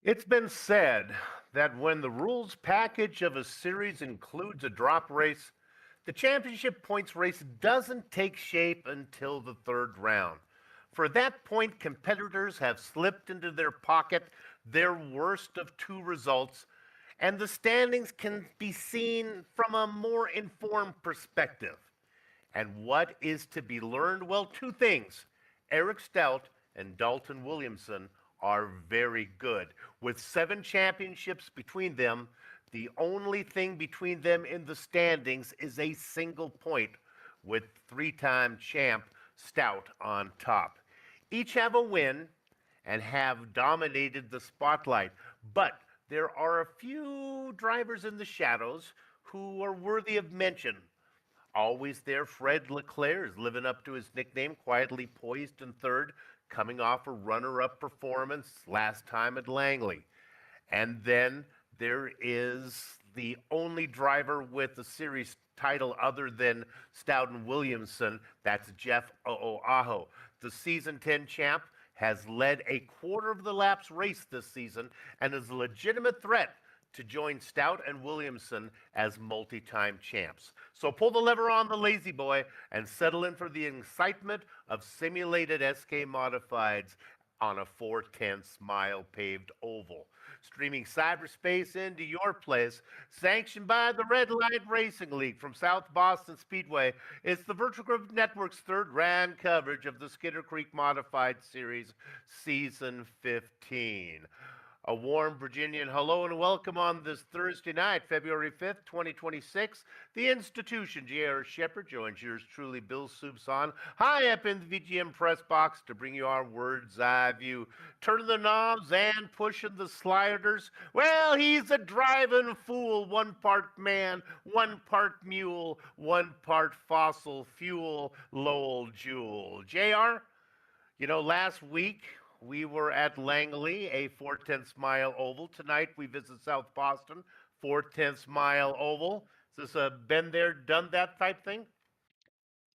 It's been said that when the rules package of a series includes a drop race, the championship points race doesn't take shape until the third round. For that point, competitors have slipped into their pocket their worst of two results, and the standings can be seen from a more informed perspective. And what is to be learned? Well, two things. Eric Stout and Dalton Williamson are very good. With 7 championships between them, the only thing between them in the standings is a single point, with 3 time champ Stout on top. Each have a win and have dominated the spotlight, but there are a few drivers in the shadows who are worthy of mention. Always there, Fred Leclerc is living up to his nickname, quietly poised in third, coming off a runner up performance last time at Langley. And then there is the only driver with the series title other than Stoughton Williamson, that's Jeff Ooaho. The season 10 champ has led a quarter of the laps race this season and is a legitimate threat to join Stout and Williamson as multi time champs. So pull the lever on the lazy boy and settle in for the excitement of simulated SK modifieds on a 4/10 mile paved oval. Streaming cyberspace into your place, sanctioned by the Red Light Racing League from South Boston Speedway, it's the Virtual Group Network's third round coverage of the Skitter Creek Modified Series Season 15. A warm Virginian hello and welcome on this Thursday night, February 5th, 2026. The institution, J.R. Shepard, joins yours truly, Bill Soupson, high up in the VGM press box to bring you our words eye view. Turning the knobs and pushing the sliders. Well, he's a driving fool, 1 part man, 1 part mule, 1 part fossil fuel, Lowell Jewel. J.R., last week we were at Langley, a 4/10 mile oval. Tonight we visit South Boston, 4/10 mile oval. Is this a been there, done that type thing?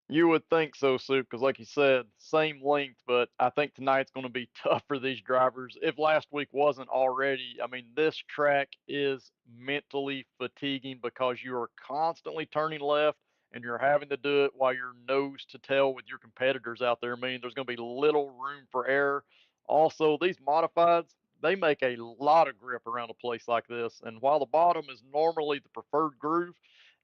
You would think so, Soup, because like you said, same length, but I think tonight's going to be tough for these drivers. If last week wasn't already, I mean, this track is mentally fatiguing because you are constantly turning left and you're having to do it while you're nose to tail with your competitors out there, meaning there's going to be little room for error. Also, these modifieds, they make a lot of grip around a place like this. And while the bottom is normally the preferred groove,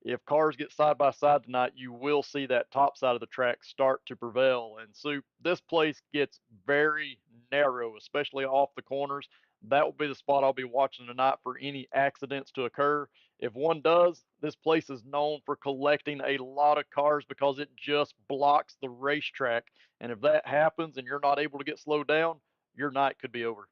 if cars get side by side tonight, you will see that top side of the track start to prevail. And so this place gets very narrow, especially off the corners. That will be the spot I'll be watching tonight for any accidents to occur. If one does, this place is known for collecting a lot of cars because it just blocks the racetrack. And if that happens and you're not able to get slowed down, your night could be over.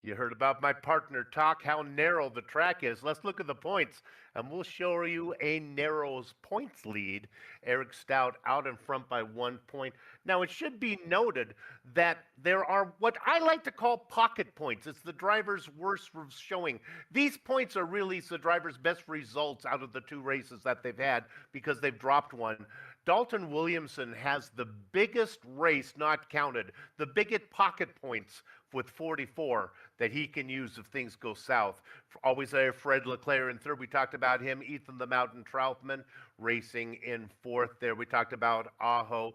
You heard about my partner talk, how narrow the track is. Let's look at the points, and we'll show you a narrow points lead. Eric Stout out in front by 1 point. Now, it should be noted that there are what I like to call pocket points. It's the driver's worst showing. These points are really the driver's best results out of the two races that they've had because they've dropped one. Dalton Williamson has the biggest race not counted, the biggest pocket points with 44 that he can use if things go south. Always there, Fred Leclerc in third. We talked about him. Ethan the Mountain Troutman racing in fourth there. We talked about Aho.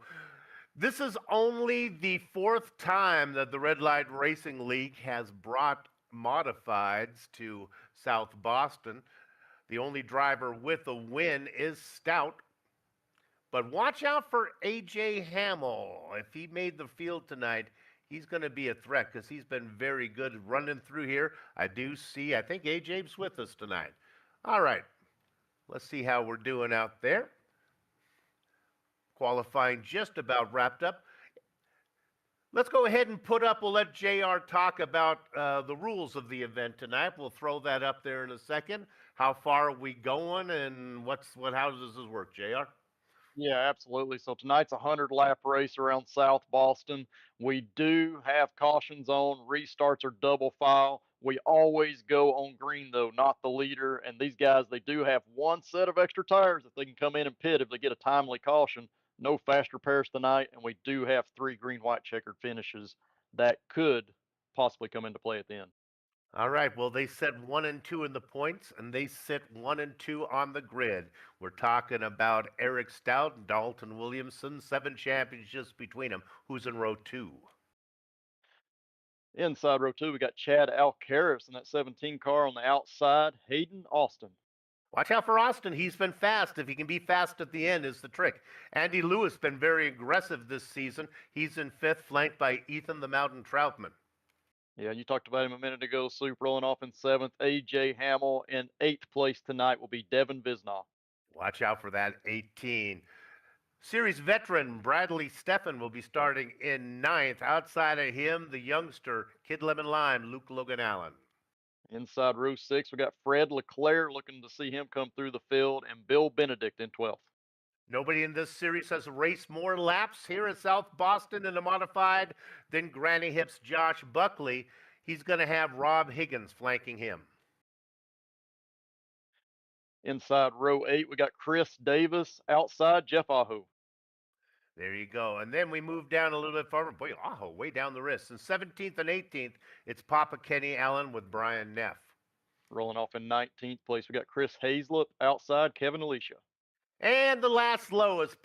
This is only the fourth time that the Red Light Racing League has brought modifieds to South Boston. The only driver with a win is Stout. But watch out for AJ Hamill. If he made the field tonight, he's going to be a threat because he's been very good running through here. I think AJ's with us tonight. All right, let's see how we're doing out there. Qualifying just about wrapped up. Let's go ahead and we'll let JR talk about the rules of the event tonight. We'll throw that up there in a second. How far are we going and how does this work, JR? Yeah, absolutely. So tonight's a 100 lap race around South Boston. We do have cautions on. Restarts are double file. We always go on green, though, not the leader. And these guys, they do have one set of extra tires that they can come in and pit if they get a timely caution. No fast repairs tonight. And we do have 3 green, white checkered finishes that could possibly come into play at the end. All right. Well, they sit 1 and 2 in the points, and they sit 1 and 2 on the grid. We're talking about Eric Stout and Dalton Williamson, 7 championships between them. Who's in row two? Inside row two, we got Chad Alcaraz in that 17 car on the outside. Hayden Austin. Watch out for Austin. He's been fast. If he can be fast at the end, is the trick. Andy Lewis been very aggressive this season. He's in fifth, flanked by Ethan the Mountain Troutman. Yeah, you talked about him a minute ago. Soup rolling off in seventh. AJ Hamill in eighth place tonight will be Devin Visnoff. Watch out for that 18. Series veteran Bradley Steffen will be starting in ninth. Outside of him, the youngster, Kid Lemon Lime, Luke Logan Allen. Inside row six, we got Fred Leclerc looking to see him come through the field, and Bill Benedict in 12th. Nobody in this series has raced more laps here at South Boston in a modified than Granny Hip's Josh Buckley. He's going to have Rob Higgins flanking him. Inside row eight, we got Chris Davis. Outside, Jeff Aho. There you go. And then we move down a little bit farther. Boy, Aho, way down the wrist. In 17th and 18th, it's Papa Kenny Allen with Brian Neff. Rolling off in 19th place, we got Chris Hazlett. Outside, Kevin Alicia. And the last row is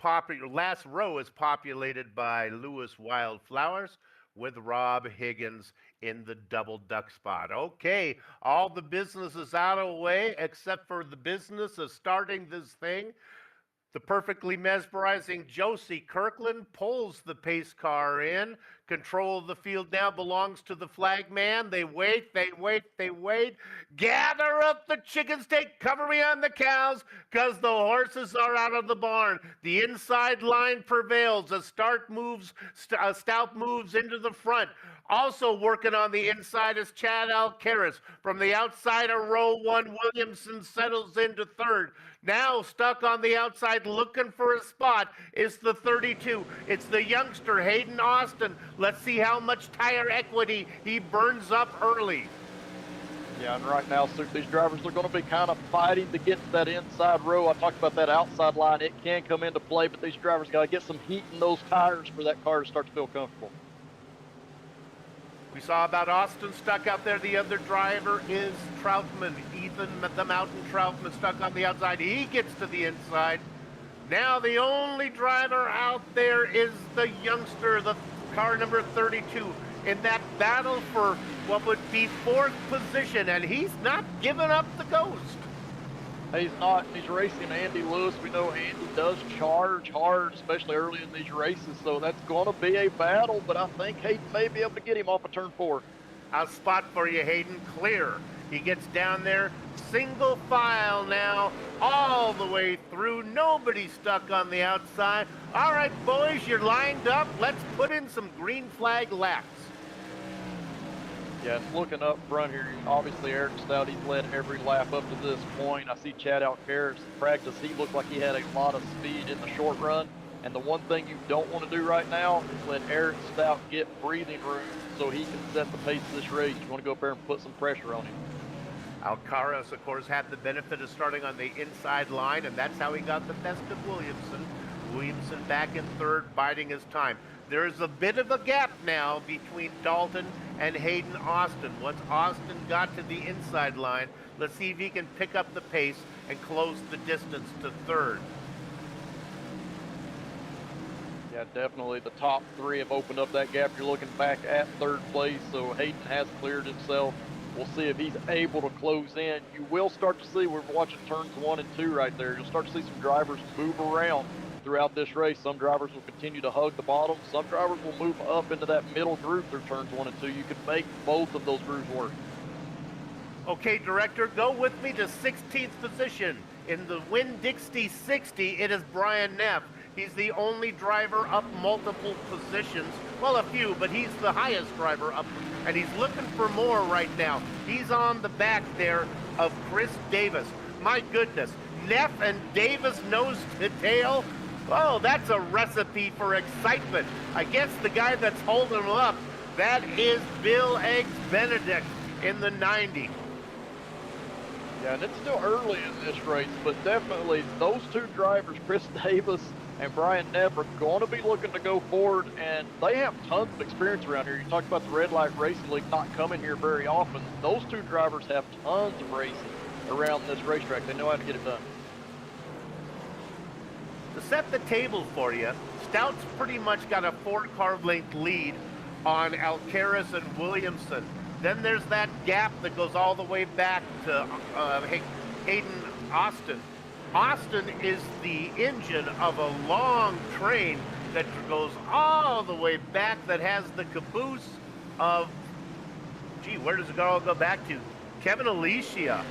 populated by Lewis Wildflowers with Rob Higgins in the double duck spot. Okay, all the business is out of the way except for the business of starting this thing. The perfectly mesmerizing Josie Kirkland pulls the pace car in. Control of the field now belongs to the flag man. They wait, they wait, they wait. Gather up the chickens, take cover behind the cows, because the horses are out of the barn. The inside line prevails. Stout moves into the front. Also working on the inside is Chad Alcaraz. From the outside of row one, Williamson settles into third. Now stuck on the outside looking for a spot is the 32. It's the youngster, Hayden Austin. Let's see how much tire equity he burns up early. Yeah, and right now, these drivers are going to be kind of fighting to get to that inside row. I talked about that outside line. It can come into play, but these drivers got to get some heat in those tires for that car to start to feel comfortable. We saw about Austin stuck out there. The other driver is Troutman, Ethan the Mountain Troutman, stuck on the outside. He gets to the inside. Now the only driver out there is the youngster, the car number 32, in that battle for what would be fourth position, and he's not giving up the ghost. He's not. He's racing Andy Lewis. We know Andy does charge hard, especially early in these races, so that's going to be a battle, but I think Hayden may be able to get him off of turn 4. A spot for you, Hayden, clear. He gets down there, single file now, all the way through. Nobody stuck on the outside. All right, boys, you're lined up. Let's put in some green flag laps. Yeah, it's looking up front here. Obviously, Eric Stout, he's led every lap up to this point. I see Chad Alcaraz in practice. He looked like he had a lot of speed in the short run. And the one thing you don't want to do right now is let Eric Stout get breathing room so he can set the pace of this race. You want to go up there and put some pressure on him. Alcaraz, of course, had the benefit of starting on the inside line, and that's how he got the best of Williamson. Williamson back in third, biding his time. There's a bit of a gap now between Dalton and Hayden Austin. Once Austin got to the inside line, let's see if he can pick up the pace and close the distance to third. Yeah, definitely. The top three have opened up that gap. You're looking back at third place, so Hayden has cleared himself. We'll see if he's able to close in. You will start to see, we're watching turns 1 and 2 right there. You'll start to see some drivers move around throughout this race. Some drivers will continue to hug the bottom. Some drivers will move up into that middle groove through turns 1 and 2. You can make both of those grooves work. Okay, director, go with me to 16th position. In the Winn-Dixie 60, it is Brian Neff. He's the only driver up multiple positions. Well, a few, but he's the highest driver up, and he's looking for more right now. He's on the back there of Chris Davis. My goodness, Neff and Davis nose to tail. Oh, that's a recipe for excitement. I guess the guy that's holding him up, that is Bill Eggs Benedict in the 90. Yeah, and it's still early in this race, but definitely those two drivers, Chris Davis and Brian Neff, are going to be looking to go forward, and they have tons of experience around here. You talked about the Red Light Racing League not coming here very often. Those two drivers have tons of racing around this racetrack. They know how to get it done. To set the table for you, Stout's pretty much got a 4-car length lead on Alcaraz and Williamson. Then there's that gap that goes all the way back to Hayden Austin. Austin is the engine of a long train that goes all the way back, that has the caboose of, gee, where does it all go back to? Kevin Alicia.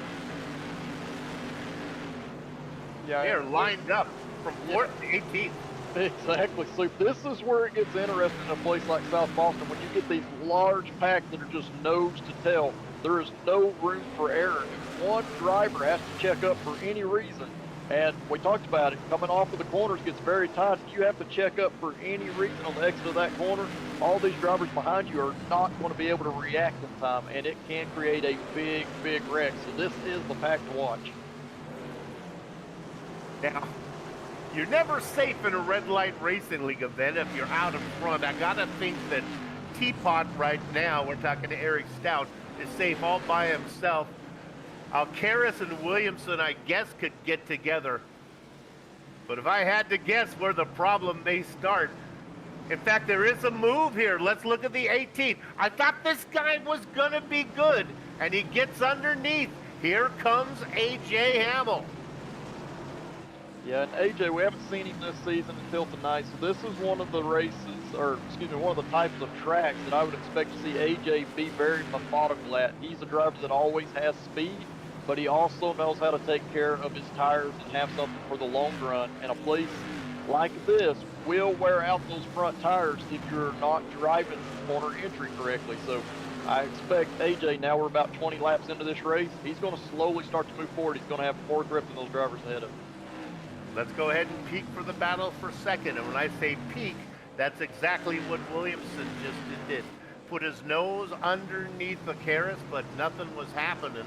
Yeah, They're lined up from 4th to 18th. Exactly. So this is where it gets interesting in a place like South Boston. When you get these large packs that are just nose to tail, there is no room for error. If one driver has to check up for any reason, and we talked about it, coming off of the corners gets very tight. If you have to check up for any reason on the exit of that corner, all these drivers behind you are not going to be able to react in time, and it can create a big, big wreck. So this is the pack to watch. Now, you're never safe in a Red Light Racing League event if you're out in front. I gotta think that Teapot right now, we're talking to Eric Stout, is safe all by himself. Alcaraz and Williamson, I guess, could get together. But if I had to guess where the problem may start, in fact, there is a move here. Let's look at the 18th. I thought this guy was gonna be good, and he gets underneath. Here comes A.J. Hamill. Yeah, and AJ, we haven't seen him this season until tonight, so this is one of the races, or excuse me, one of the types of tracks that I would expect to see AJ be very methodical at. He's a driver that always has speed, but he also knows how to take care of his tires and have something for the long run. And a place like this will wear out those front tires if you're not driving corner entry correctly. So I expect AJ, now we're about 20 laps into this race, he's going to slowly start to move forward. He's going to have more grip than those drivers ahead of him. Let's go ahead and peek for the battle for second. And when I say peek, that's exactly what Williamson just did. Put his nose underneath the Alcaraz, but nothing was happening.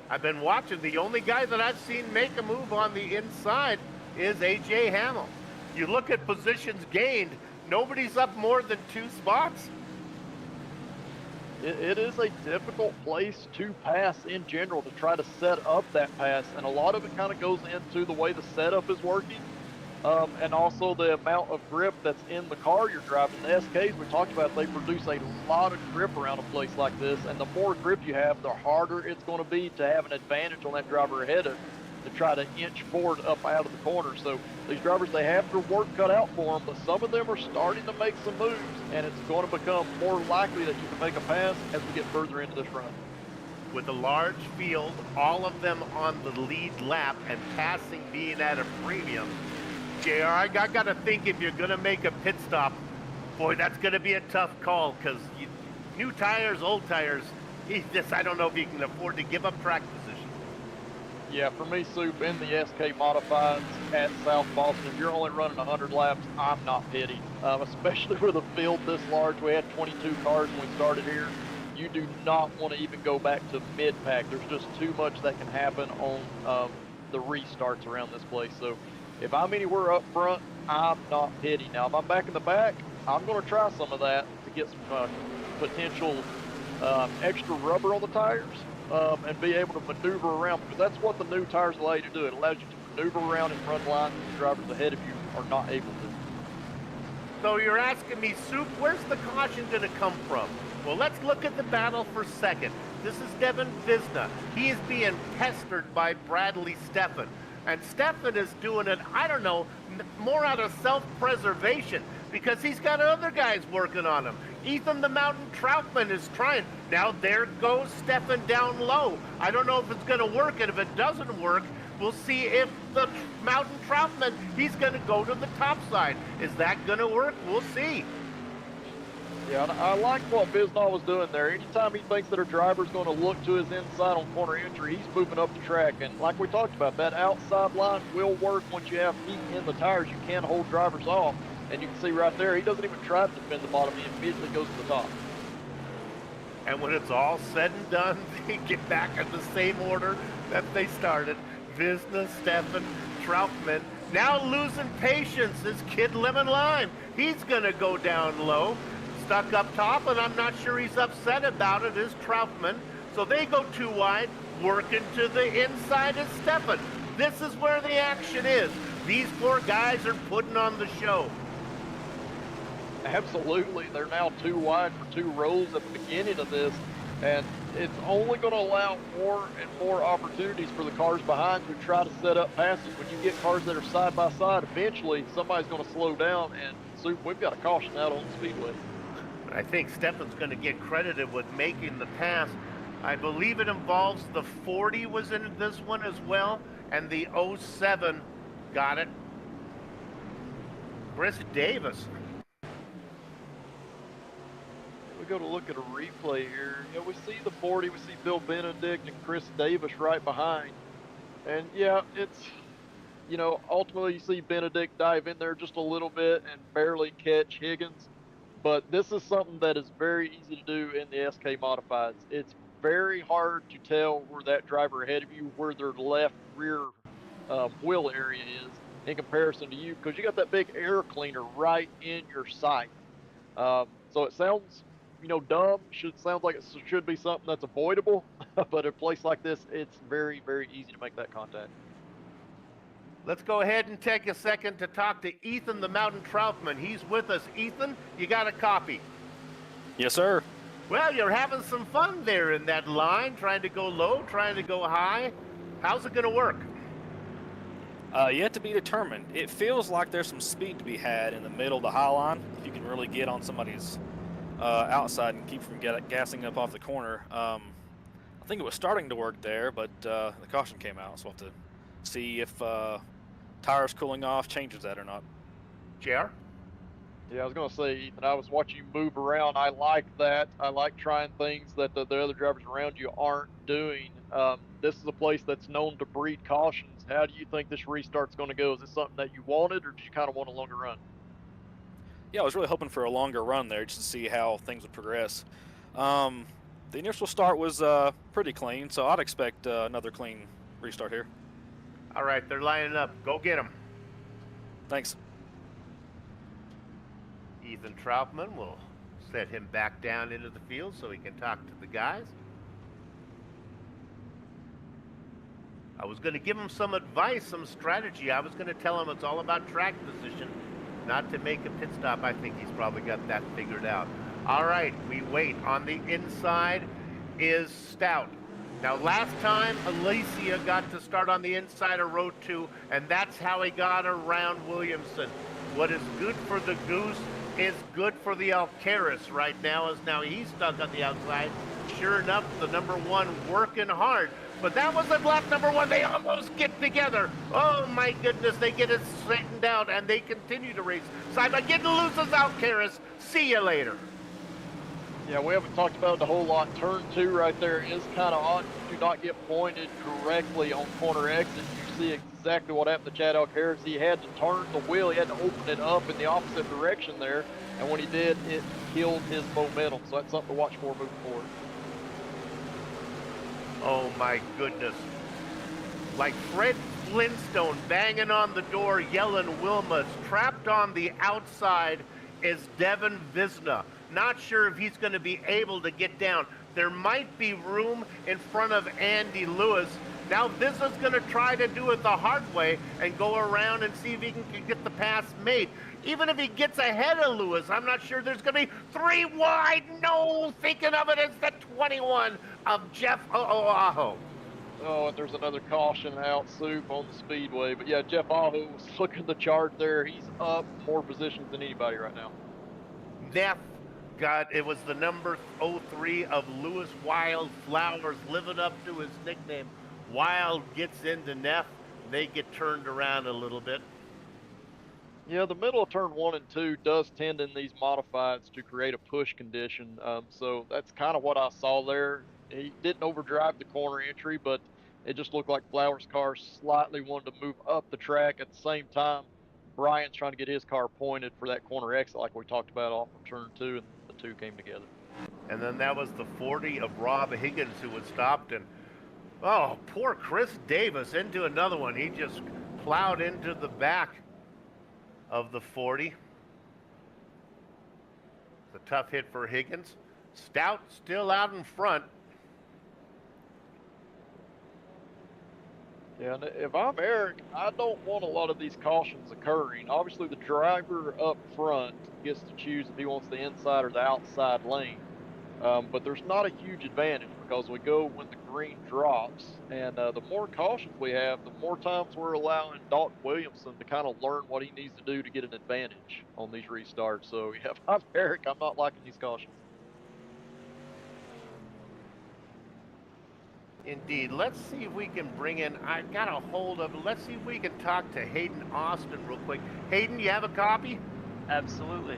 I've been watching. The only guy that I've seen make a move on the inside is A.J. Hamill. You look at positions gained, nobody's up more than 2 spots. It is a difficult place to pass in general, to try to set up that pass, and a lot of it kind of goes into the way the setup is working, and also the amount of grip that's in the car you're driving. The SKs we talked about, they produce a lot of grip around a place like this, and the more grip you have, the harder it's going to be to have an advantage on that driver ahead of to try to inch forward up out of the corner. So these drivers, they have their work cut out for them, but some of them are starting to make some moves, and it's going to become more likely that you can make a pass as we get further into this run. With a large field, all of them on the lead lap, and passing being at a premium, JR, I got to think if you're going to make a pit stop, boy, that's going to be a tough call, because new tires, old tires, I don't know if you can afford to give up track position. Yeah, for me, Soup, in the SK Modifieds at South Boston, if you're only running 100 laps, I'm not pitting. Especially with a field this large. We had 22 cars when we started here. You do not want to even go back to mid-pack. There's just too much that can happen on the restarts around this place. So if I'm anywhere up front, I'm not pitting. Now, if I'm back in the back, I'm going to try some of that to get some potential extra rubber on the tires. And be able to maneuver around, because that's what the new tires allow you to do. It allows you to maneuver around in front line that the drivers ahead of you are not able to. So you're asking me, Soup, where's the caution going to come from? Well, let's look at the battle for second. This is Devin Visna. He is being pestered by Bradley Steffen. And Steffen is doing it, I don't know, more out of self-preservation, because he's got other guys working on him. Ethan the Mountain Troutman is trying. Now there goes Steffen down low. I don't know if it's going to work, and if it doesn't work, we'll see if the Mountain Troutman, he's going to go to the top side. Is that going to work? We'll see. Yeah, I like what Biznaw was doing there. Anytime he thinks that a driver's going to look to his inside on corner entry, he's moving up the track. And like we talked about, that outside line will work once you have heat in the tires. You can hold drivers off. And you can see right there, he doesn't even try to defend the bottom. He immediately goes to the top. And when it's all said and done, they get back in the same order that they started. Visna, Steffen, Troutman. Now losing patience is Kid Lemon Lime. He's going to go down low. Stuck up top, and I'm not sure he's upset about it, is Troutman. So they go too wide, working to the inside is Steffen. This is where the action is. These four guys are putting on the show. Absolutely. They're now too wide for two rows at the beginning of this, and it's only going to allow more and more opportunities for the cars behind to try to set up passes. When you get cars that are side by side, eventually somebody's going to slow down, and Soup, we've got a caution out on the Speedway. I think Steffen's going to get credited with making the pass. I believe it involves the 40 was in this one as well, and the 07 got it. Chris Davis. We go to look at a replay here. Yeah, we see the 40, we see Bill Benedict and Chris Davis right behind. And yeah, it's, you know, ultimately you see Benedict dive in there just a little bit and barely catch Higgins. But this is something that is very easy to do in the SK Modifieds. It's very hard to tell where that driver ahead of you, where their left rear wheel area is in comparison to you, because you got that big air cleaner right in your sight. So it sounds, you know, dumb. Sounds like it should be something that's avoidable, but a place like this, it's very, very easy to make that contact. Let's go ahead and take a second to talk to Ethan the Mountain Troutman. He's with us. Ethan, you got a copy? Yes, sir. Well, you're having some fun there in that line, trying to go low, trying to go high. How's it going to work? Yet to be determined. It feels like there's some speed to be had in the middle of the high line. If you can really get on somebody's outside and keep from gassing up off the corner. I think it was starting to work there, but the caution came out, so we'll have to see if tires cooling off changes that or not. JR? Yeah, I was going to say, Ethan, I was watching you move around. I like that. I like trying things that the other drivers around you aren't doing. This is a place that's known to breed cautions. How do you think this restart's going to go? Is this something that you wanted, or did you kind of want a longer run? Yeah, I was really hoping for a longer run there just to see how things would progress. The initial start was pretty clean, so I'd expect another clean restart here. All right, they're lining up. Go get them. Thanks. Ethan Troutman will set him back down into the field so he can talk to the guys. I was going to give him some advice, some strategy. I was going to tell him it's all about track position, not to make a pit stop. I think he's probably got that figured out. All right, we wait. On the inside is Stout. Now, last time, Alicia got to start on the inside of row 2, and that's how he got around Williamson. What is good for the Goose is good for the Alcaraz right now, as now he's stuck on the outside. Sure enough, the number 1 working hard. But that wasn't lap number 1. They almost get together. Oh, my goodness, they get it straightened out, and they continue to race side by getting loose as Alcaraz. See you later. Yeah, we haven't talked about it a whole lot. Turn 2 right there is kind of odd. You do not get pointed correctly on corner exit. You see exactly what happened to Chad Alcaraz. He had to turn the wheel. He had to open it up in the opposite direction there. And when he did, it killed his momentum. So that's something to watch for moving forward. Oh, my goodness. Like Fred Flintstone banging on the door, yelling Wilma's. Trapped on the outside is Devin Visna. Not sure if he's going to be able to get down. There might be room in front of Andy Lewis. Now Visna's going to try to do it the hard way and go around and see if he can get the pass made. Even if he gets ahead of Lewis, I'm not sure there's going to be 3 wide. No, thinking of it as the 21 of Jeff Aho. Oh, and there's another caution out, Soup, on the Speedway. But yeah, Jeff Aho was looking the charge there. He's up more positions than anybody right now. Neff got, it was the number 03 of Lewis Wildflowers, living up to his nickname. Wild gets into Neff. They get turned around a little bit. Yeah, the middle of turn 1 and 2 does tend in these modifieds to create a push condition. So that's kind of what I saw there. He didn't overdrive the corner entry, but it just looked like Flowers' car slightly wanted to move up the track. At the same time, Bryant's trying to get his car pointed for that corner exit like we talked about off of turn 2, and the two came together. And then that was the 40 of Rob Higgins who was stopped. And, oh, poor Chris Davis into another one. He just plowed into the back of the 40. It's a tough hit for Higgins. Stout still out in front. Yeah, and if I'm Eric, I don't want a lot of these cautions occurring. Obviously, the driver up front gets to choose if he wants the inside or the outside lane. But there's not a huge advantage because we go when the green drops. And the more cautions we have, the more times we're allowing Dalton Williamson to kind of learn what he needs to do to get an advantage on these restarts. So, yeah, if I'm Eric, I'm not liking these cautions. Indeed. Let's see if we can bring in, I got a hold of, let's see if we can talk to Hayden Austin real quick. Hayden, you have a copy? Absolutely.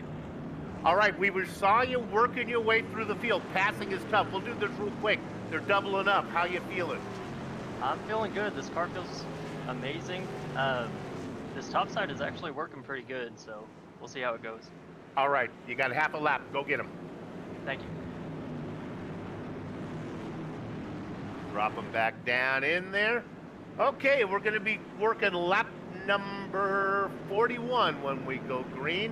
All right, we saw you working your way through the field. Passing is tough. We'll do this real quick. They're doubling up. How you feeling? I'm feeling good. This car feels amazing. This top side is actually working pretty good, so we'll see how it goes. All right, you got half a lap. Go get him. Thank you. Drop him back down in there. Okay, we're going to be working lap number 41 when we go green.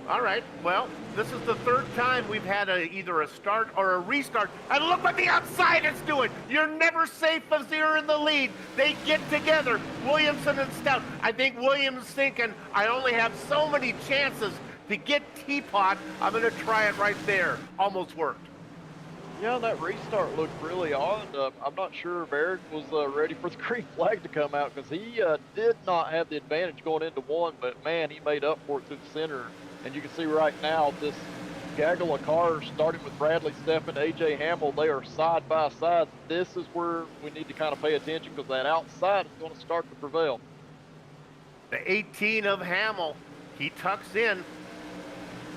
All right, well, this is the third time we've had either a start or a restart. And look what the outside is doing. You're never safe as you're in the lead. They get together, Williamson and Stout. I think Williams thinking, I only have so many chances to get Teapot. I'm going to try it right there. Almost worked. Yeah, that restart looked really odd. I'm not sure if Eric was ready for the green flag to come out because he did not have the advantage going into one, but man, he made up for it through the center. And you can see right now this gaggle of cars, starting with Bradley Steffen, AJ Hamill, they are side by side. This is where we need to kind of pay attention because that outside is going to start to prevail. The 18 of Hamill, he tucks in,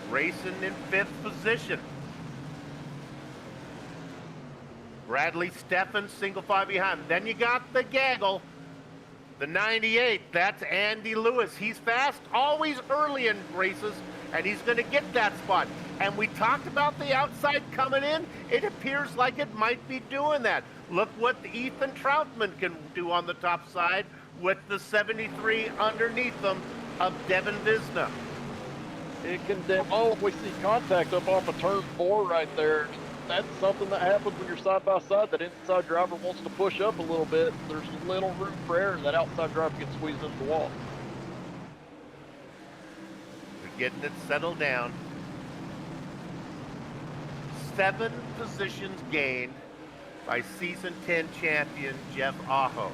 racing in 5th position. Bradley Steffen, single file behind. Then you got the gaggle, the 98. That's Andy Lewis. He's fast, always early in races, and he's going to get that spot. And we talked about the outside coming in. It appears like it might be doing that. Look what Ethan Troutman can do on the top side with the 73 underneath them of Devin Visna. It can demo. We see contact up off of turn 4 right there. That's something that happens when you're side by side. That inside driver wants to push up a little bit. There's little room for error. That outside driver gets squeezed into the wall. They're getting it settled down. 7 positions gained by season 10 champion Jeff Aho.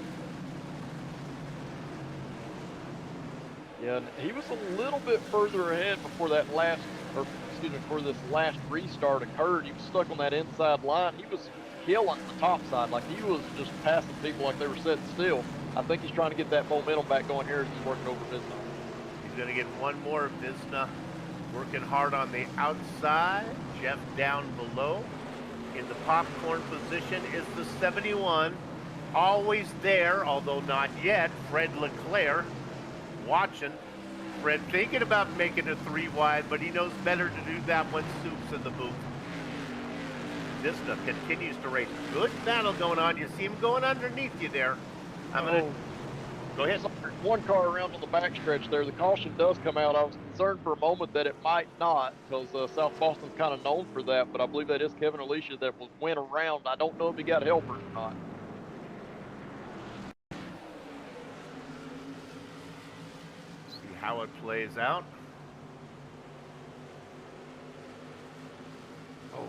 Yeah, and he was a little bit further ahead before that last, or excuse me, before this last restart occurred. He was stuck on that inside line. He was killing the top side. Like, he was just passing people like they were sitting still. I think he's trying to get that momentum back going here as he's working over Visna. He's going to get one more. Visna working hard on the outside. Jeff down below. In the popcorn position is the 71. Always there, although not yet, Fred Leclerc. Watching. Fred thinking about making a 3 wide, but he knows better to do that when Soup's in the booth. Visna continues to race. Good battle going on. You see him going underneath you there. I'm going to... Go ahead. One car around on the backstretch there. The caution does come out. I was concerned for a moment that it might not because South Boston's kind of known for that, but I believe that is Kevin Alicia that went around. I don't know if he got helpers or not. How it plays out. Oh.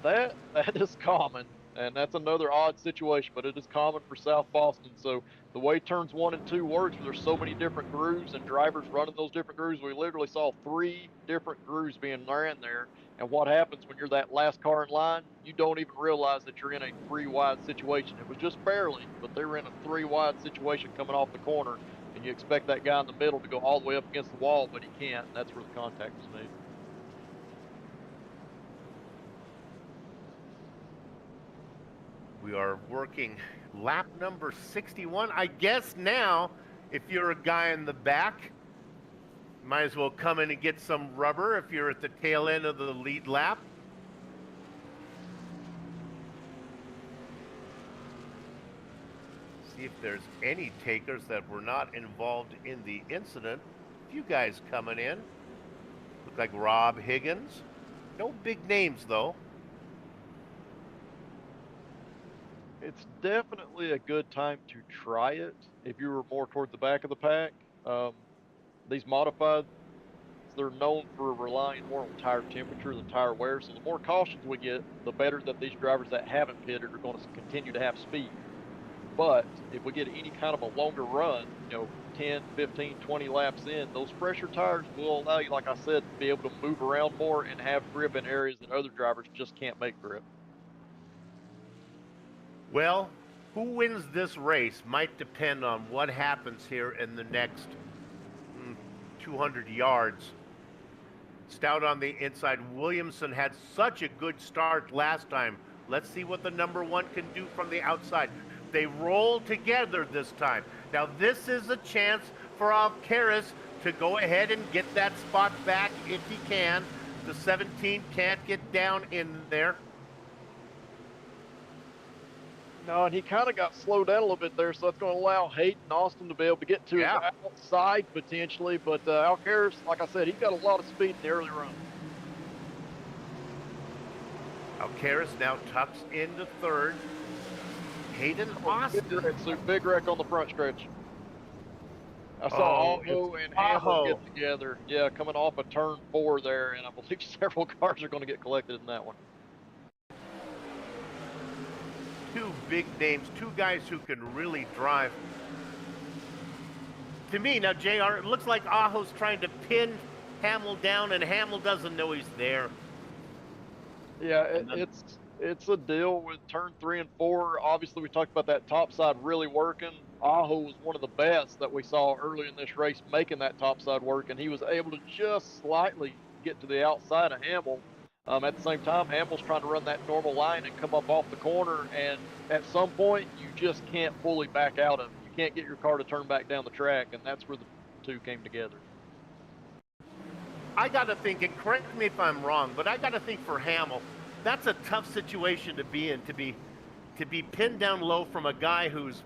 That is common, and that's another odd situation, but it is common for South Boston. So the way turns 1 and 2 works, where there's so many different grooves and drivers running those different grooves, we literally saw 3 different grooves being ran there. And what happens when you're that last car in line, you don't even realize that you're in a 3 wide situation. It was just barely, but they were in a 3 wide situation coming off the corner. And you expect that guy in the middle to go all the way up against the wall, but he can't, and that's where the contact was made. We are working lap number 61. I guess now, if you're a guy in the back, Might as well come in and get some rubber if you're at the tail end of the lead lap. See if there's any takers that were not involved in the incident. A few guys coming in. Look like Rob Higgins. No big names though. It's definitely a good time to try it if you were more toward the back of the pack. These modified, they're known for relying more on tire temperature than tire wear. So the more cautions we get, the better that these drivers that haven't pitted are going to continue to have speed. But if we get any kind of a longer run, 10, 15, 20 laps in, those fresher tires will allow you, like I said, to be able to move around more and have grip in areas that other drivers just can't make grip. Well, who wins this race might depend on what happens here in the next 200 yards. Stout on the inside. Williamson had such a good start last time. Let's see what the number one can do from the outside. They roll together this time. Now this is a chance for Alcaraz to go ahead and get that spot back if he can. The 17 can't get down in there. No, and he kind of got slowed down a little bit there, so that's going to allow Hayden Austin to be able to get to the outside potentially. But Alcaraz, like I said, he's got a lot of speed in the early run. Alcaraz now tucks into third. Hayden Austin. Big wreck on the front stretch. I saw Aho and Hamel get together. Yeah, coming off of turn 4 there, and I believe several cars are going to get collected in that one. Two big names, two guys who can really drive. To me, now, JR, it looks like Aho's trying to pin Hamel down, and Hamel doesn't know he's there. Yeah, it's a deal with turn 3 and 4. Obviously, we talked about that top side really working. Aho was one of the best that we saw early in this race making that top side work, and he was able to just slightly get to the outside of Hamel. At the same time, Hamel's trying to run that normal line and come up off the corner, and at some point, you just can't fully back out of it. You can't get your car to turn back down the track, and that's where the two came together. I got to think, and correct me if I'm wrong, but I got to think for Hamel, that's a tough situation to be in, to be pinned down low from a guy who's,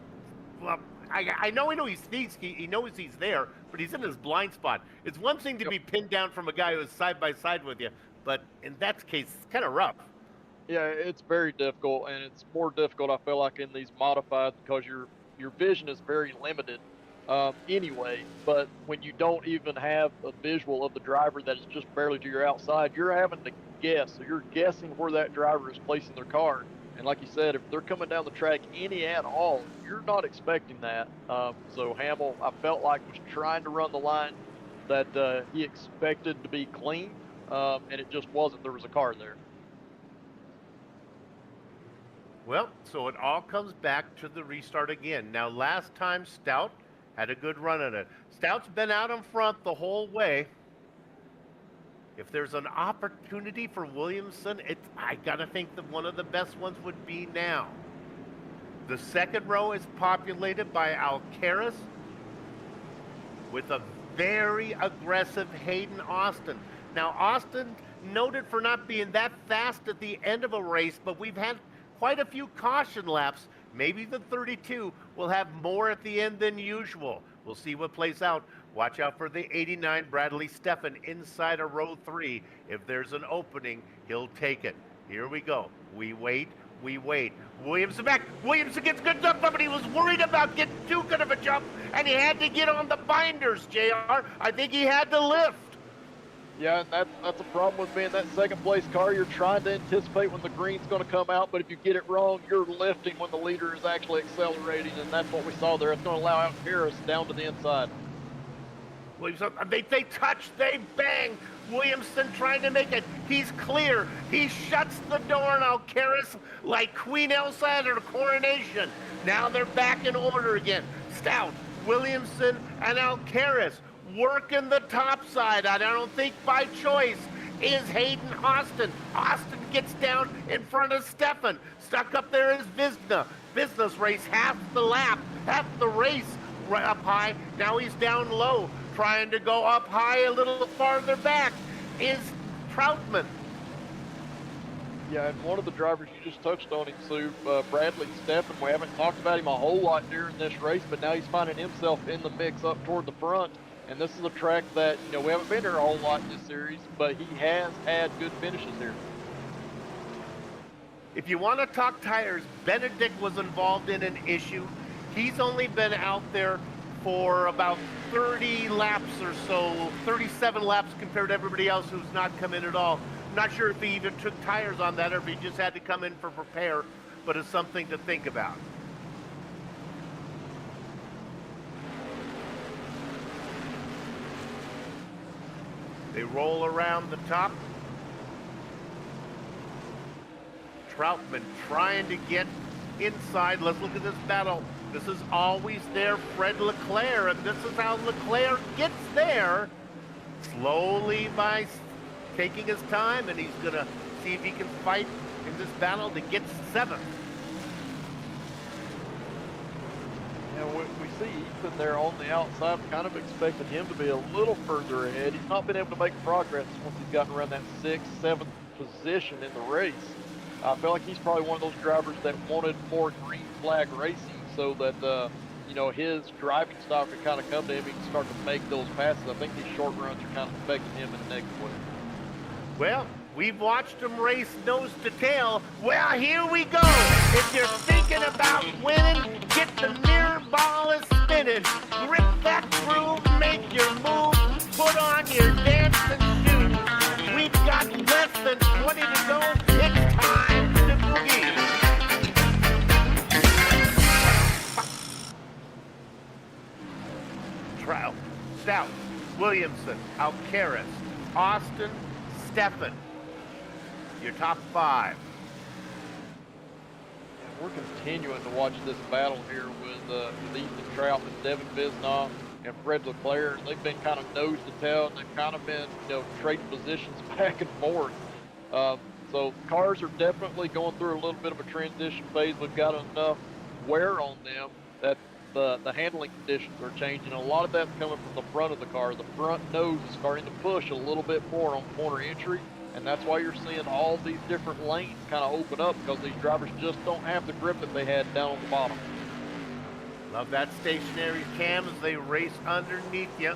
well, I know he knows he's there, but he's in his blind spot. It's one thing to be pinned down from a guy who's side by side with you, but in that case, it's kind of rough. Yeah, it's very difficult, and it's more difficult, I feel like, in these modified because your vision is very limited anyway. But when you don't even have a visual of the driver that is just barely to your outside, you're having to guess. So you're guessing where that driver is placing their car. And like you said, if they're coming down the track any at all, you're not expecting that. So Hamel, I felt like, was trying to run the line that he expected to be clean. And it just wasn't. There was a car there. Well, so it all comes back to the restart again. Now, last time Stout had a good run at it. Stout's been out in front the whole way. If there's an opportunity for Williamson, I gotta think that one of the best ones would be now. The second row is populated by Alcaraz with a very aggressive Hayden Austin. Now, Austin noted for not being that fast at the end of a race, but we've had quite a few caution laps. Maybe the 32 will have more at the end than usual. We'll see what plays out. Watch out for the 89 Bradley Steffen inside of row 3. If there's an opening, he'll take it. Here we go. We wait. We wait. Williamson back. Williamson gets good stuff, but he was worried about getting too good of a jump, and he had to get on the binders, JR. I think he had to lift. Yeah, and that's a problem with being that second place car. You're trying to anticipate when the green's going to come out, but if you get it wrong, you're lifting when the leader is actually accelerating, and that's what we saw there. It's going to allow Alcaraz down to the inside. Williamson, they touch, they bang. Williamson trying to make it. He's clear. He shuts the door on Alcaraz like Queen Elsa at her coronation. Now they're back in order again. Stout, Williamson, and Alcaraz working the top side. I don't think by choice is Hayden Austin. Austin gets down in front of Steffen. Stuck up there is Visna. Visna's race half the lap, half the race right up high. Now he's down low. trying to go up high a little farther back is Troutman. Yeah, and one of the drivers you just touched on him, Sue, Bradley Steffen. We haven't talked about him a whole lot during this race, but now he's finding himself in the mix up toward the front. And this is a track that, you know, we haven't been here a whole lot in this series, but he has had good finishes here. If you want to talk tires, Benedict was involved in an issue. He's only been out there for about 30 laps or so, 37 laps compared to everybody else who's not come in at all. I'm not sure if he even took tires on that or if he just had to come in for repair, but it's something to think about. They roll around the top. Troutman trying to get inside. Let's look at this battle. This is always there, Fred Leclerc, and this is how Leclerc gets there. Slowly by taking his time, and he's gonna see if he can fight in this battle to get 7th. Yeah, we see Ethan there on the outside. Kind of expected him to be a little further ahead. He's not been able to make progress once he's gotten around that 6th, 7th position in the race. I feel like he's probably one of those drivers that wanted more green flag racing so that, you know, his driving style could kind of come to him. He can start to make those passes. I think these short runs are kind of affecting him in a negative way. Well, we've watched him race nose to tail. Well, here we go. If you're thinking about winning, get the mirror ball is spinning. Grip that groove, make your move, put on your dancing shoes. We've got less than 20 to go. It's time to boogie. Trout, Stout, Williamson, Alcaraz, Austin, Steffen. Your top 5. We're continuing to watch this battle here with Ethan Troutman, Devin Visnoff, and Fred Leclerc. They've been kind of nose to tail, and they've kind of been, you know, trading positions back and forth. So cars are definitely going through a little bit of a transition phase. We've got enough wear on them that the handling conditions are changing. A lot of that's coming from the front of the car. The front nose is starting to push a little bit more on corner entry. And that's why you're seeing all these different lanes kind of open up, because these drivers just don't have the grip that they had down on the bottom. Love that stationary cam as they race underneath you.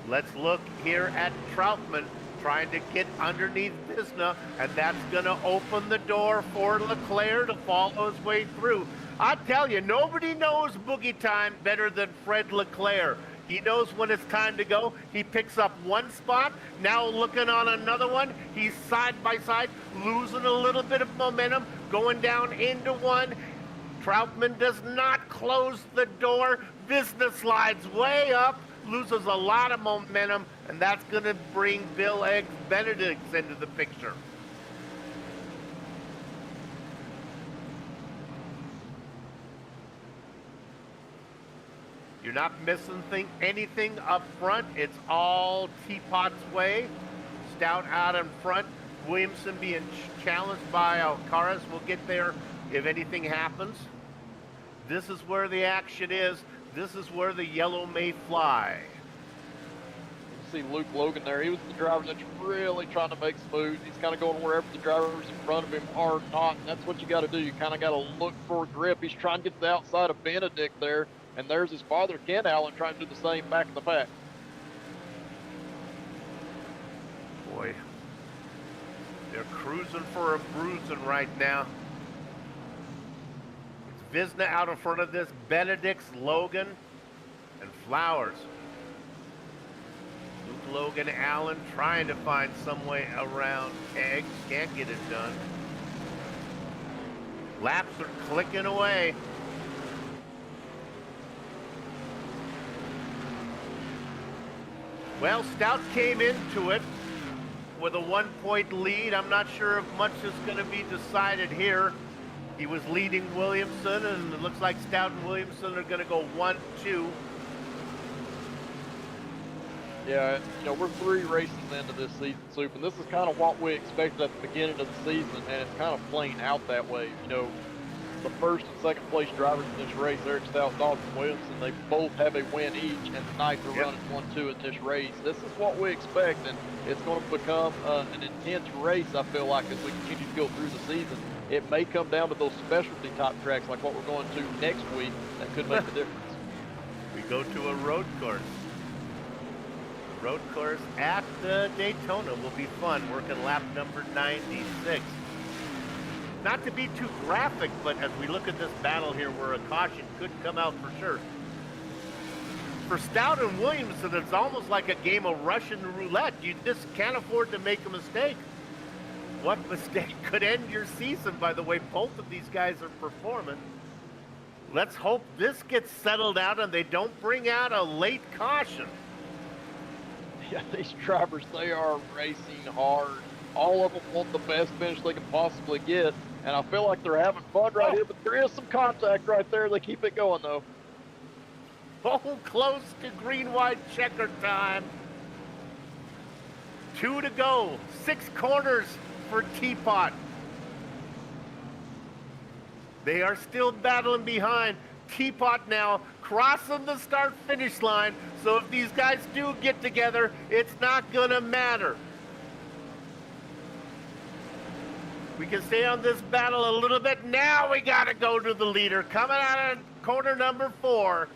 Let's look here at Troutman trying to get underneath Visna, and that's going to open the door for Leclerc to follow his way through. I tell you, nobody knows boogie time better than Fred Leclerc. He knows when it's time to go. He picks up one spot, now looking on another one. He's side by side, losing a little bit of momentum, going down into one. Troutman does not close the door. Visna slides way up, loses a lot of momentum, and that's going to bring Bill Eggs Benedicts into the picture. You're not missing anything up front. It's all Teapot's way. Stout out in front. Williamson being challenged by Alcaraz. We'll get there if anything happens. This is where the action is. This is where the yellow may fly. You see Luke Logan there. He was the driver that's really trying to make smooth. He's kind of going wherever the drivers in front of him are not. And that's what you got to do. You kind of got to look for grip. He's trying to get to the outside of Benedict there. And there's his father, Ken Allen, trying to do the same back in the pack. Boy, they're cruising for a bruising right now. It's Visna out in front of this, Benedict's, Logan, and Flowers. Luke Logan, Allen trying to find some way around Eggs. Can't get it done. Laps are clicking away. Well, Stout came into it with a 1-point lead. I'm not sure if much is going to be decided here. He was leading Williamson, and it looks like Stout and Williamson are going to go 1-2. Yeah, you know, we're 3 races into this season, Soup, and this is kind of what we expected at the beginning of the season, and it's kind of playing out that way. You know, the first and second place drivers in this race, Eric Stout, Dalton Williamson, they both have a win each, and tonight they're running 1-2 in this race. This is what we expect, and it's going to become an intense race, I feel like, as we continue to go through the season. It may come down to those specialty type tracks like what we're going to next week that could make the difference. We go to a road course. The road course at Daytona will be fun, working lap number 96. Not to be too graphic, but as we look at this battle here where a caution could come out for sure. For Stout and Williamson, it's almost like a game of Russian roulette. You just can't afford to make a mistake. What mistake could end your season by the way both of these guys are performing? Let's hope this gets settled out and they don't bring out a late caution. Yeah, these drivers, they are racing hard. All of them want the best finish they can possibly get, and I feel like they're having fun right here, but there is some contact right there. They keep it going, though. Oh, close to green-white checker time. 2 to go. 6 corners for Teapot. They are still battling behind. Teapot now crossing the start-finish line, so if these guys do get together, it's not going to matter. We can stay on this battle a little bit. Now we got to go to the leader. Coming out of corner number 4,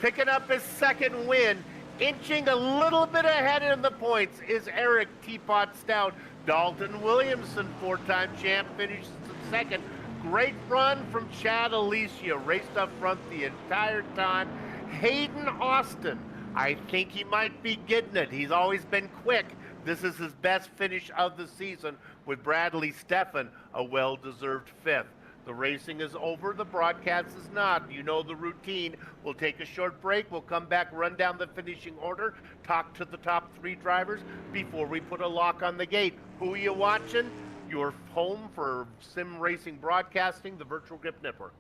picking up his second win, inching a little bit ahead in the points is Eric Teapot Stout. Dalton Williamson, 4-time champ, finishes second. Great run from Chad Alicia, raced up front the entire time. Hayden Austin, I think he might be getting it. He's always been quick. This is his best finish of the season, with Bradley Steffen a well-deserved 5th. The racing is over. The broadcast is not. You know the routine. We'll take a short break. We'll come back, run down the finishing order, talk to the top 3 drivers before we put a lock on the gate. Who are you watching? Your home for sim racing broadcasting, the Virtual Grip Network.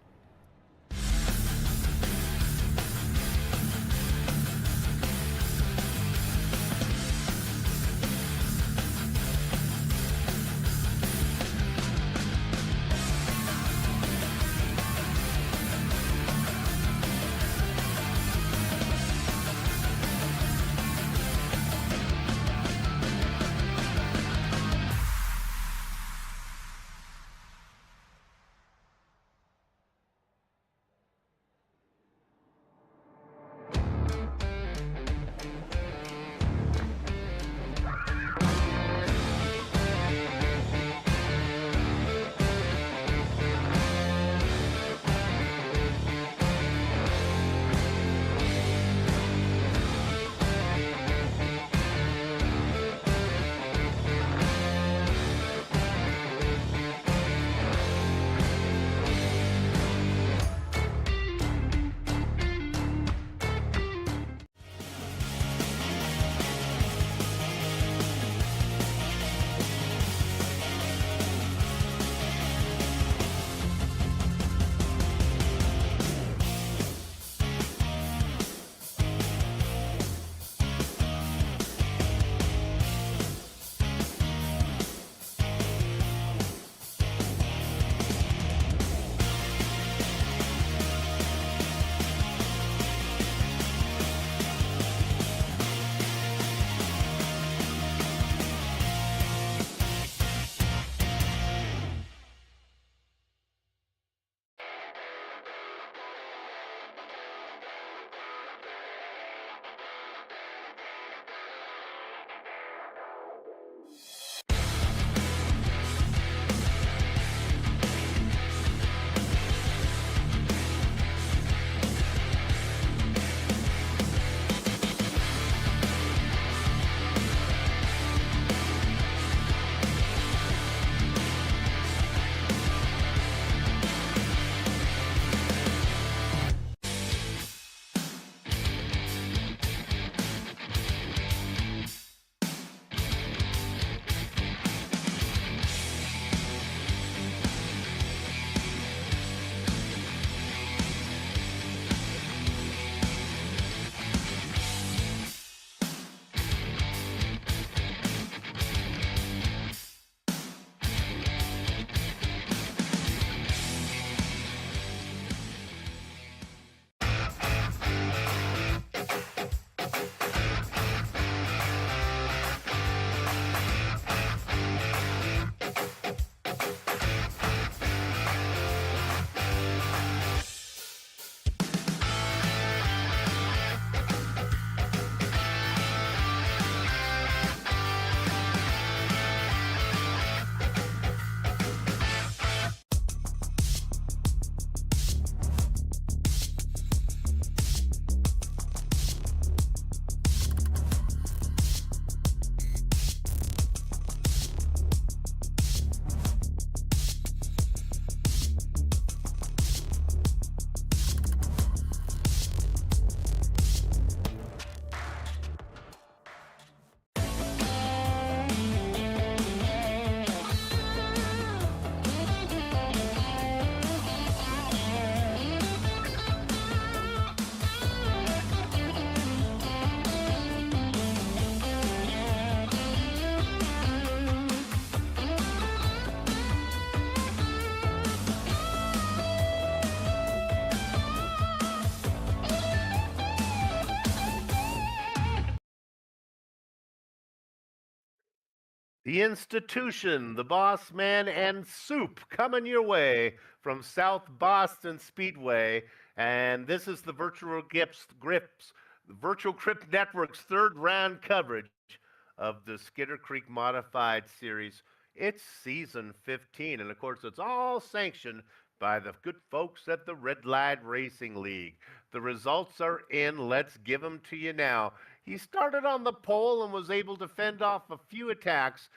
The institution, the boss man, and soup coming your way from South Boston Speedway. And this is the Virtual Grip Network's third round coverage of the Skitter Creek Modified Series. It's season 15, and of course, it's all sanctioned by the good folks at the Red Light Racing League. The results are in. Let's give them to you now. He started on the pole and was able to fend off a few attacks.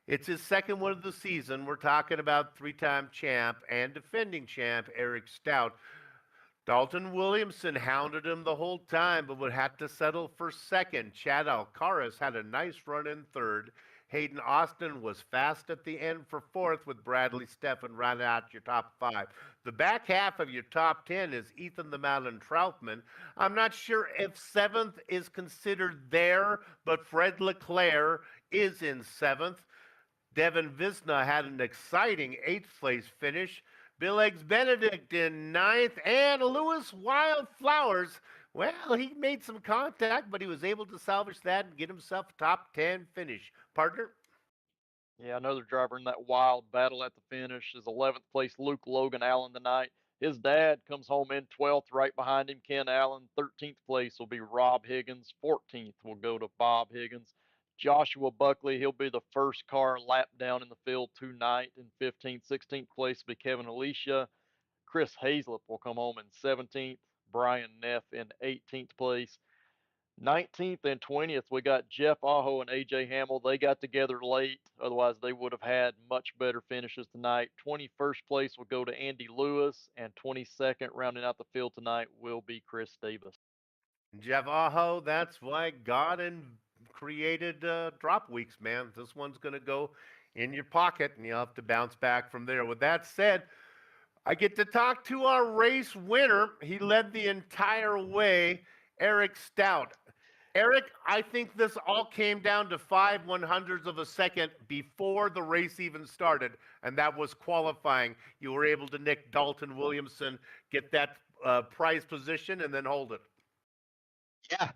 It's his second one of the season. We're talking about three-time champ and defending champ Eric Stout. Dalton Williamson hounded him the whole time, but would have to settle for second. Chad Alcaraz had a nice run in third. Hayden Austin was fast at the end for fourth, with Bradley Steffen rounding out your top five. The back half of your top 10 is Ethan the Mountain Troutman. I'm not sure if seventh is considered there, but Fred Leclerc is in seventh. Devin Visna had an exciting eighth place finish. Bill Eggs Benedict in ninth, and Lewis Wildflowers. Well, he made some contact, but he was able to salvage that and get himself a top 10 finish. Partner? Yeah, another driver in that wild battle at the finish is 11th place Luke Logan Allen tonight. His dad comes home in 12th, right behind him, Ken Allen. 13th place will be Rob Higgins. 14th will go to Bob Higgins. Joshua Buckley, he'll be the first car lapped down in the field tonight in 15th. 16th place will be Kevin Alicia. Chris Hazlett will come home in 17th. Brian Neff in 18th place. 19th and 20th, we got Jeff Aho and AJ Hamill. They got together late. Otherwise, they would have had much better finishes tonight. 21st place will go to Andy Lewis, and 22nd, rounding out the field tonight, will be Chris Davis. Jeff Aho, that's why God created drop weeks, man. This one's going to go in your pocket, and you'll have to bounce back from there. With that said, I get to talk to our race winner. He led the entire way, Eric Stout. Eric, I think this all came down to 5/100ths of a second before the race even started, and that was qualifying. You were able to nick Dalton Williamson, get that prize position, and then hold it. Yeah,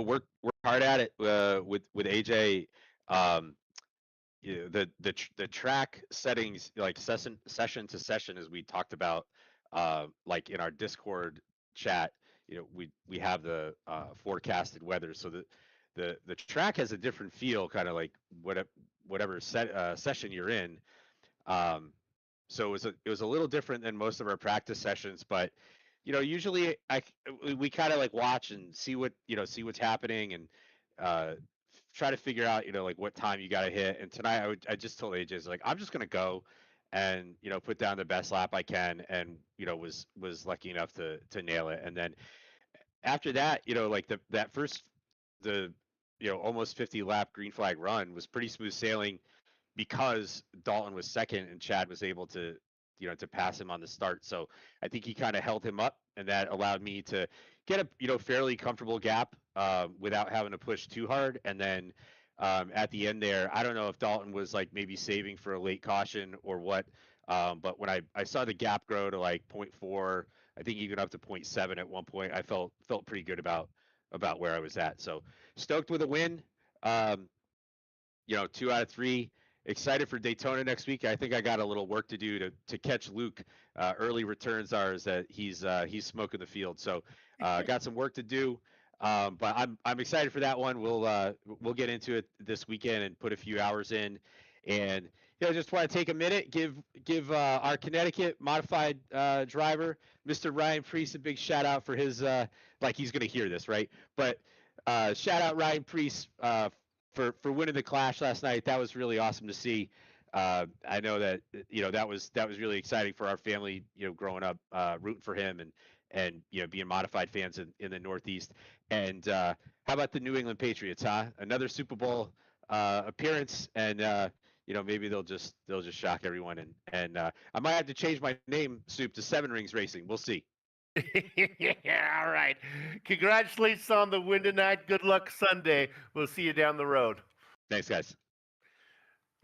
we're hard at it with AJ. The track settings, like session to session, as we talked about, like in our Discord chat. We have the forecasted weather, so the track has a different feel, kind of like whatever session you're in. So it was a little different than most of our practice sessions, but usually we kind of like watch and see what's happening, and try to figure out like what time you got to hit. And tonight I just told AJ, like, I'm just gonna go and put down the best lap I can, and was lucky enough to nail it. And then after that, like the almost 50 lap green flag run was pretty smooth sailing, because Dalton was second and Chad was able to pass him on the start. So I think he kind of held him up, and that allowed me to get a fairly comfortable gap without having to push too hard. And then at the end there, I don't know if Dalton was like maybe saving for a late caution or what, but when I saw the gap grow to like 0.4, I think even up to 0.7 at one point, I felt pretty good about where I was at. So stoked with a win. 2 out of 3. Excited for Daytona next week. I think I got a little work to do to catch Luke. Early returns are that he's smoking the field. So got some work to do. But I'm excited for that one. We'll get into it this weekend and put a few hours in. And just want to take a minute, give our Connecticut modified driver, Mr. Ryan Priest, a big shout out for his like he's gonna hear this, right? But shout out Ryan Priest for winning the Clash last night. That was really awesome to see. I know that that was really exciting for our family, growing up rooting for him, and being modified fans in the Northeast. And how about the New England Patriots, huh? Another Super Bowl appearance, and maybe they'll just shock everyone. And I might have to change my name, Soup, to Seven Rings Racing. We'll see. Yeah, all right. Congratulations on the win tonight. Good luck Sunday. We'll see you down the road. Thanks, guys.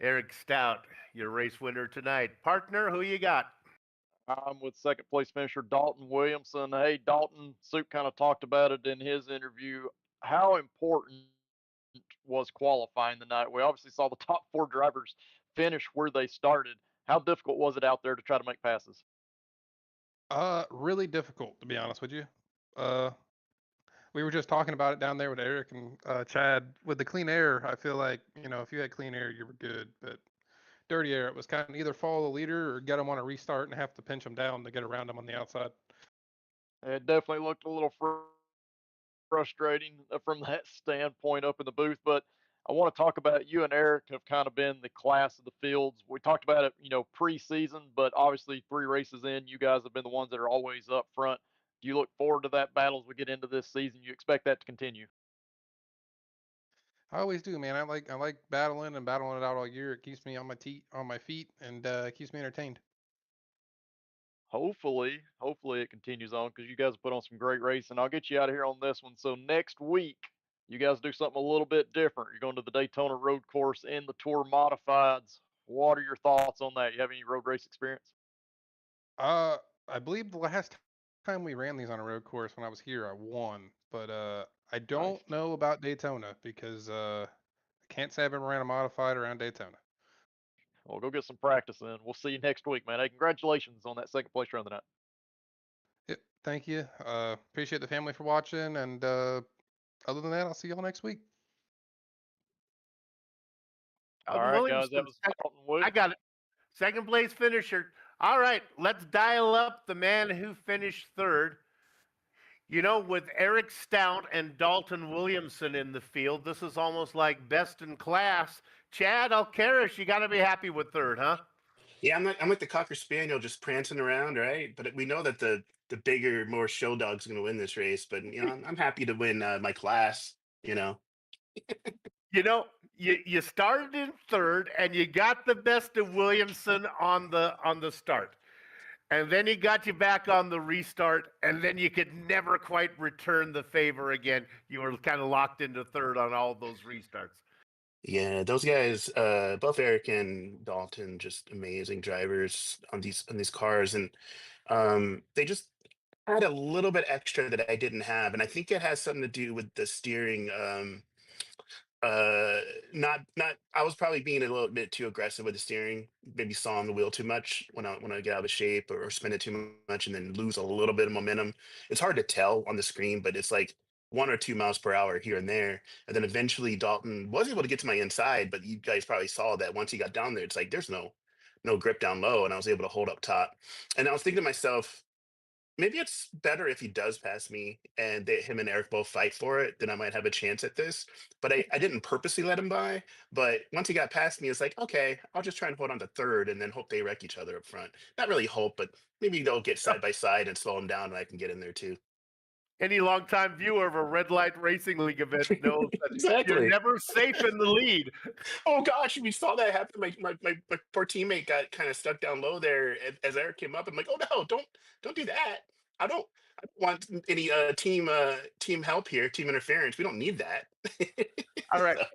Eric Stout, your race winner tonight. Partner, who you got? I'm with second place finisher Dalton Williamson. Hey, Dalton, Soup kind of talked about it in his interview. How important was qualifying tonight. We obviously saw the top 4 drivers finish where they started. How difficult was it out there to try to make passes? Really difficult to be honest with you. Uh, we were just talking about it down there with Eric and Chad. With the clean air, I feel like if you had clean air, you were good. But dirty air, it was kind of either follow the leader or get them on a restart and have to pinch them down to get around them on the outside. It definitely looked a little frustrating from that standpoint up in the booth. But I want to talk about you and Eric have kind of been the class of the fields. We talked about it, preseason, but obviously 3 races in, you guys have been the ones that are always up front. Do you look forward to that battle as we get into this season? You expect that to continue? I always do, man. I like battling and battling it out all year. It keeps me on my feet, and keeps me entertained. Hopefully it continues on because you guys have put on some great racing. I'll get you out of here on this one. So next week, you guys do something a little bit different. You're going to the Daytona Road Course in the Tour Modifieds. What are your thoughts on that? You have any road race experience? I believe the last time we ran these on a road course when I was here, I won. But I Nice. don't know about Daytona because I can't say I've ever ran a modified around Daytona. Well, go get some practice in. We'll see you next week, man. Hey, congratulations on that second place run tonight. Yep, thank you. Appreciate the family for watching, and other than that, I'll see y'all next week. All right, guys, Williamson, that was Dalton Wood. I got it. Second place finisher. All right, let's dial up the man who finished third. With Eric Stout and Dalton Williamson in the field, this is almost like best in class. Chad Alcaraz, you got to be happy with third, huh? Yeah, I'm like the Cocker Spaniel just prancing around, right? But we know that the bigger, more show dog's going to win this race. But I'm happy to win my class. You know. You started in third, and you got the best of Williamson on the start, and then he got you back on the restart, and then you could never quite return the favor again. You were kind of locked into third on all those restarts. Yeah, those guys, both Eric and Dalton, just amazing drivers on these cars, and they just had a little bit extra that I didn't have, and I think it has something to do with the steering. Uh, not. I was probably being a little bit too aggressive with the steering. Maybe sawing the wheel too much when I get out of shape or spin it too much, and then lose a little bit of momentum. It's hard to tell on the screen, but it's like 1 or 2 miles per hour here and there. And then eventually Dalton was able to get to my inside, but you guys probably saw that once he got down there, it's like there's no grip down low, and I was able to hold up top. And I was thinking to myself, maybe it's better if he does pass me and him and Eric both fight for it, then I might have a chance at this. But I didn't purposely let him by. But once he got past me, it's like, okay, I'll just try and hold on to third and then hope they wreck each other up front. Not really hope, but maybe they'll get side by side and slow him down and I can get in there too. Any longtime viewer of a red light racing league event knows that you're Exactly. never safe in the lead. Oh gosh, we saw that happen. My poor teammate got kind of stuck down low there as Eric came up. I'm like, oh no, don't do that. I don't want any team help here, team interference. We don't need that. All right, So,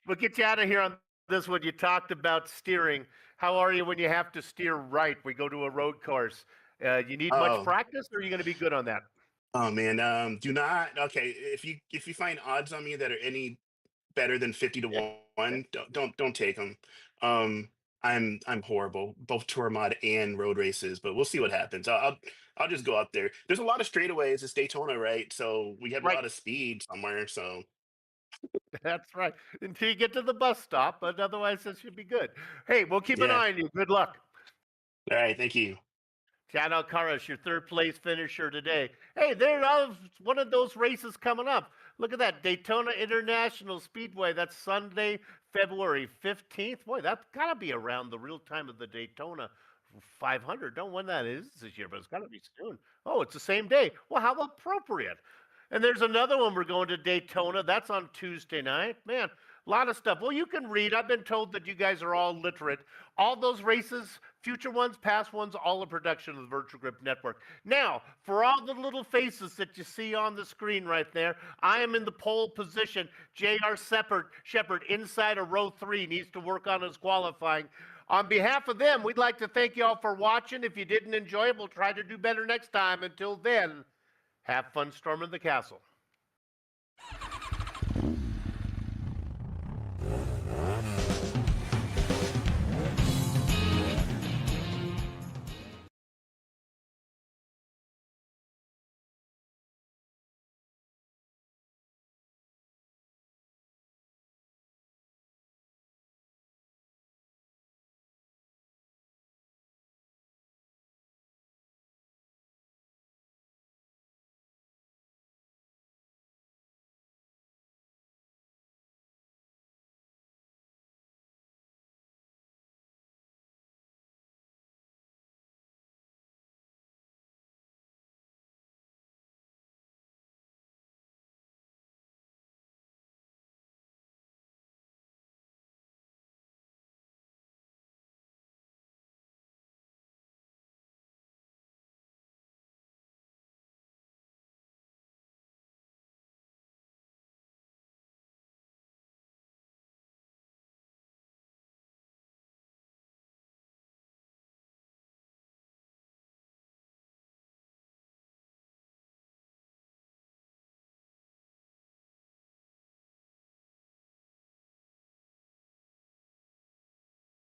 we'll get you out of here on this one. You talked about steering. How are you when you have to steer right? We go to a road course. You need much oh practice, or are you going to be good on that? oh man, do not. Okay, if you find odds on me that are any better than 50 to 1, don't take them. Um, I'm horrible, both tour mod and road races, but we'll see what happens. I'll just go up there. There's a lot of straightaways. It's Daytona, right? So we have a Right, lot of speed somewhere. So that's right. Until you get to the bus stop, but otherwise this should be good. Hey, we'll keep an yeah. eye on you. Good luck. All right, thank you. Chad Alcaraz, your third place finisher today. Hey, there's one of those races coming up. Look at that, Daytona International Speedway. That's Sunday, February 15th. Boy, that's got to be around the real time of the Daytona 500. Don't know when that is this year, but it's got to be soon. Oh, it's the same day. Well, how appropriate. And there's another one we're going to Daytona. That's on Tuesday night. Man, a lot of stuff. Well, you can read. I've been told that you guys are all literate. All those races, future ones, past ones, all a production of the Virtual Grip Network. Now, for all the little faces that you see on the screen right there, I am in the pole position. J.R. Shepard inside of row 3 needs to work on his qualifying. On behalf of them, we'd like to thank you all for watching. If you didn't enjoy it, we'll try to do better next time. Until then, have fun storming the castle.